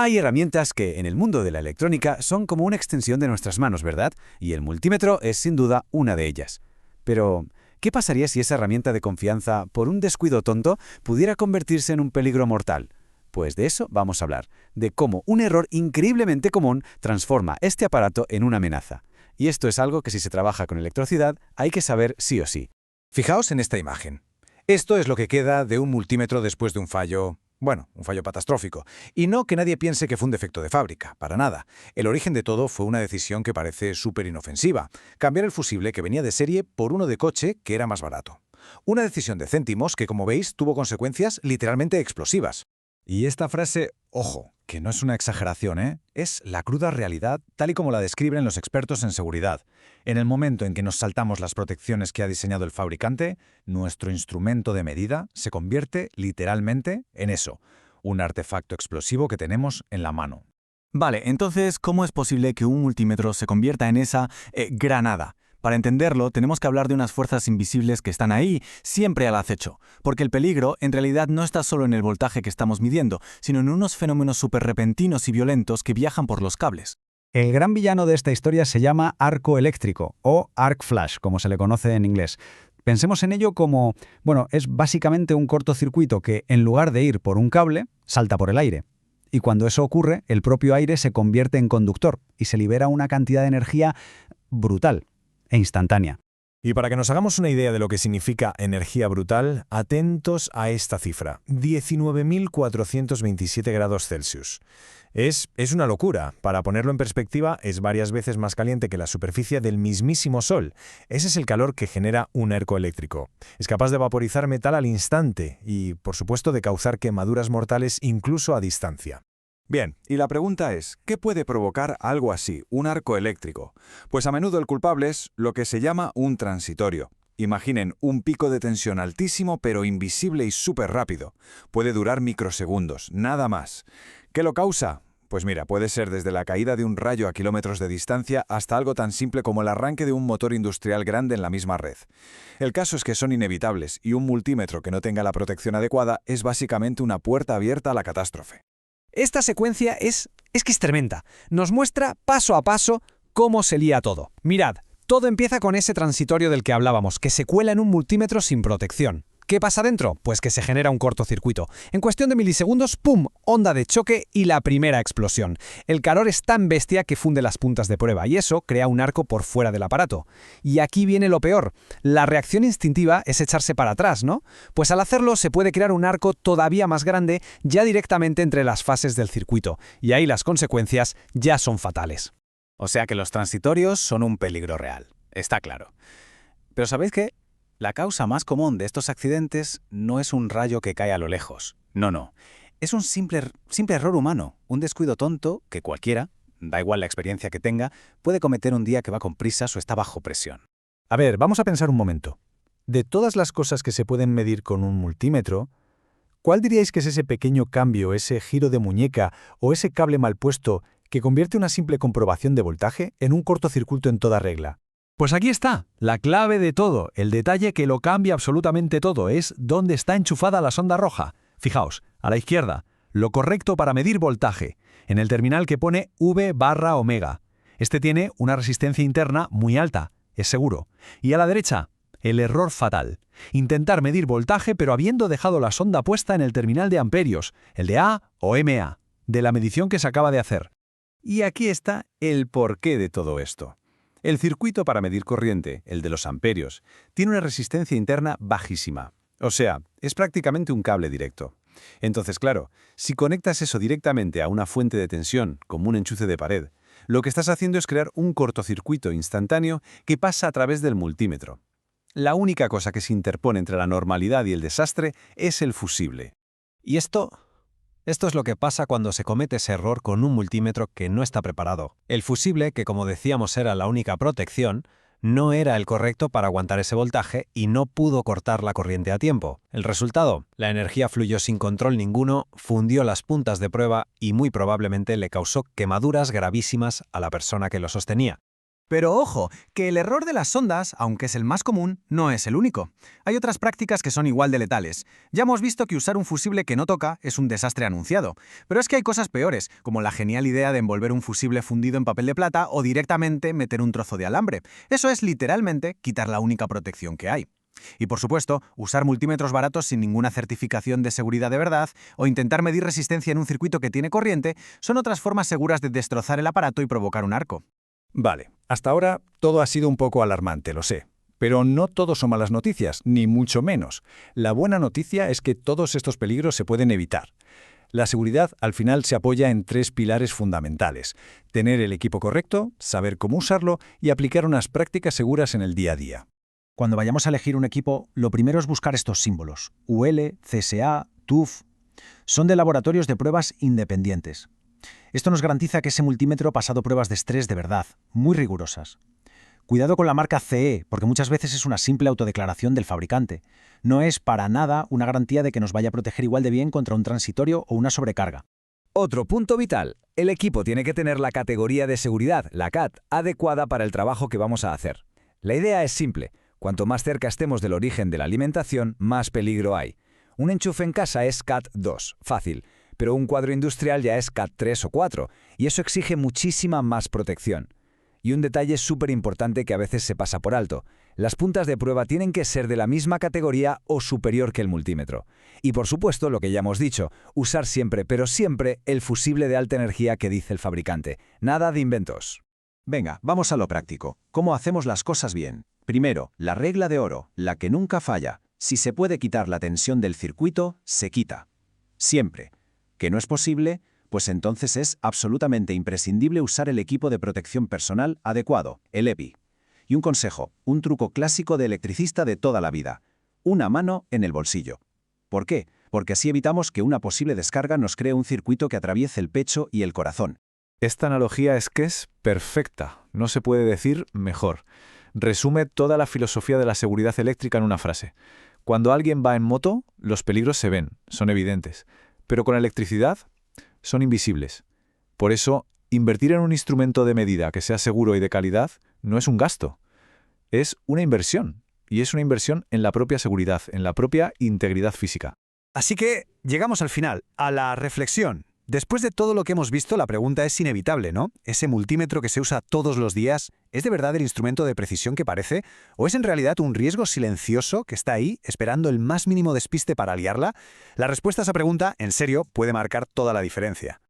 Hay herramientas que en el mundo de la electrónica son como una extensión de nuestras manos, ¿verdad? Y el multímetro es sin duda una de ellas. Pero, ¿qué pasaría si esa herramienta de confianza, por un descuido tonto, pudiera convertirse en un peligro mortal? Pues de eso vamos a hablar, de cómo un error increíblemente común transforma este aparato en una amenaza. Y esto es algo que si se trabaja con electricidad hay que saber sí o sí. Fijaos en esta imagen. Esto es lo que queda de un multímetro después de un fallo, un fallo catastrófico. Y no que nadie piense que fue un defecto de fábrica, para nada. El origen de todo fue una decisión que parece súper inofensiva: cambiar el fusible que venía de serie por uno de coche que era más barato. Una decisión de céntimos que, como veis, tuvo consecuencias literalmente explosivas. Y esta frase, ojo, que no es una exageración, es la cruda realidad tal y como la describen los expertos en seguridad. En el momento en que nos saltamos las protecciones que ha diseñado el fabricante, nuestro instrumento de medida se convierte literalmente en eso, un artefacto explosivo que tenemos en la mano. Vale, entonces, ¿cómo es posible que un multímetro se convierta en esa granada? Para entenderlo, tenemos que hablar de unas fuerzas invisibles que están ahí, siempre al acecho, porque el peligro en realidad no está solo en el voltaje que estamos midiendo, sino en unos fenómenos súper repentinos y violentos que viajan por los cables. El gran villano de esta historia se llama arco eléctrico, o arc flash, como se le conoce en inglés. Pensemos en ello como, es básicamente un cortocircuito que, en lugar de ir por un cable, salta por el aire. Y cuando eso ocurre, el propio aire se convierte en conductor y se libera una cantidad de energía brutal e instantánea. Y para que nos hagamos una idea de lo que significa energía brutal, atentos a esta cifra: 19.427 grados Celsius. Es una locura. Para ponerlo en perspectiva, es varias veces más caliente que la superficie del mismísimo Sol. Ese es el calor que genera un arco eléctrico. Es capaz de vaporizar metal al instante y, por supuesto, de causar quemaduras mortales incluso a distancia. Bien, y la pregunta es, ¿qué puede provocar algo así, un arco eléctrico? Pues a menudo el culpable es lo que se llama un transitorio. Imaginen un pico de tensión altísimo pero invisible y súper rápido. Puede durar microsegundos, nada más. ¿Qué lo causa? Pues mira, puede ser desde la caída de un rayo a kilómetros de distancia hasta algo tan simple como el arranque de un motor industrial grande en la misma red. El caso es que son inevitables y un multímetro que no tenga la protección adecuada es básicamente una puerta abierta a la catástrofe. Esta secuencia es tremenda. Nos muestra paso a paso cómo se lía todo. Mirad, todo empieza con ese transitorio del que hablábamos, que se cuela en un multímetro sin protección. ¿Qué pasa dentro? Pues que se genera un cortocircuito. En cuestión de milisegundos, ¡pum!, onda de choque y la primera explosión. El calor es tan bestia que funde las puntas de prueba y eso crea un arco por fuera del aparato. Y aquí viene lo peor. La reacción instintiva es echarse para atrás, ¿no? Pues al hacerlo se puede crear un arco todavía más grande ya directamente entre las fases del circuito. Y ahí las consecuencias ya son fatales. O sea que los transitorios son un peligro real, está claro. Pero ¿sabéis qué? La causa más común de estos accidentes no es un rayo que cae a lo lejos. No. Es un simple error humano, un descuido tonto que cualquiera, da igual la experiencia que tenga, puede cometer un día que va con prisas o está bajo presión. A ver, vamos a pensar un momento. De todas las cosas que se pueden medir con un multímetro, ¿cuál diríais que es ese pequeño cambio, ese giro de muñeca o ese cable mal puesto que convierte una simple comprobación de voltaje en un cortocircuito en toda regla? Pues aquí está, la clave de todo, el detalle que lo cambia absolutamente todo, es dónde está enchufada la sonda roja. Fijaos, a la izquierda, lo correcto para medir voltaje, en el terminal que pone V/ohmega. Este tiene una resistencia interna muy alta, es seguro. Y a la derecha, el error fatal. Intentar medir voltaje pero habiendo dejado la sonda puesta en el terminal de amperios, el de A o MA, de la medición que se acaba de hacer. Y aquí está el porqué de todo esto. El circuito para medir corriente, el de los amperios, tiene una resistencia interna bajísima. O sea, es prácticamente un cable directo. Entonces, claro, si conectas eso directamente a una fuente de tensión, como un enchufe de pared, lo que estás haciendo es crear un cortocircuito instantáneo que pasa a través del multímetro. La única cosa que se interpone entre la normalidad y el desastre es el fusible. Y esto es lo que pasa cuando se comete ese error con un multímetro que no está preparado. El fusible, que como decíamos era la única protección, no era el correcto para aguantar ese voltaje y no pudo cortar la corriente a tiempo. El resultado, la energía fluyó sin control ninguno, fundió las puntas de prueba y muy probablemente le causó quemaduras gravísimas a la persona que lo sostenía. Pero ojo, que el error de las sondas, aunque es el más común, no es el único. Hay otras prácticas que son igual de letales. Ya hemos visto que usar un fusible que no toca es un desastre anunciado. Pero es que hay cosas peores, como la genial idea de envolver un fusible fundido en papel de plata o directamente meter un trozo de alambre. Eso es literalmente quitar la única protección que hay. Y por supuesto, usar multímetros baratos sin ninguna certificación de seguridad de verdad o intentar medir resistencia en un circuito que tiene corriente son otras formas seguras de destrozar el aparato y provocar un arco. Vale, hasta ahora todo ha sido un poco alarmante, lo sé. Pero no todo son malas noticias, ni mucho menos. La buena noticia es que todos estos peligros se pueden evitar. La seguridad al final se apoya en 3 pilares fundamentales: tener el equipo correcto, saber cómo usarlo y aplicar unas prácticas seguras en el día a día. Cuando vayamos a elegir un equipo, lo primero es buscar estos símbolos: UL, CSA, TÜV. Son de laboratorios de pruebas independientes. Esto nos garantiza que ese multímetro ha pasado pruebas de estrés de verdad, muy rigurosas. Cuidado con la marca CE, porque muchas veces es una simple autodeclaración del fabricante. No es para nada una garantía de que nos vaya a proteger igual de bien contra un transitorio o una sobrecarga. Otro punto vital: el equipo tiene que tener la categoría de seguridad, la CAT, adecuada para el trabajo que vamos a hacer. La idea es simple: cuanto más cerca estemos del origen de la alimentación, más peligro hay. Un enchufe en casa es CAT 2, fácil, pero un cuadro industrial ya es CAT 3 o 4, y eso exige muchísima más protección. Y un detalle súper importante que a veces se pasa por alto: las puntas de prueba tienen que ser de la misma categoría o superior que el multímetro. Y por supuesto, lo que ya hemos dicho, usar siempre, pero siempre, el fusible de alta energía que dice el fabricante. Nada de inventos. Venga, vamos a lo práctico. ¿Cómo hacemos las cosas bien? Primero, la regla de oro, la que nunca falla. Si se puede quitar la tensión del circuito, se quita. Siempre. ¿Que no es posible? Pues entonces es absolutamente imprescindible usar el equipo de protección personal adecuado, el EPI. Y un consejo, un truco clásico de electricista de toda la vida: una mano en el bolsillo. ¿Por qué? Porque así evitamos que una posible descarga nos cree un circuito que atraviese el pecho y el corazón. Esta analogía es perfecta, no se puede decir mejor. Resume toda la filosofía de la seguridad eléctrica en una frase. Cuando alguien va en moto, los peligros se ven, son evidentes, pero con electricidad son invisibles. Por eso, invertir en un instrumento de medida que sea seguro y de calidad no es un gasto, es una inversión, y es una inversión en la propia seguridad, en la propia integridad física. Así que llegamos al final, a la reflexión. Después de todo lo que hemos visto, la pregunta es inevitable, ¿no? ¿Ese multímetro que se usa todos los días es de verdad el instrumento de precisión que parece? ¿O es en realidad un riesgo silencioso que está ahí, esperando el más mínimo despiste para liarla? La respuesta a esa pregunta, en serio, puede marcar toda la diferencia.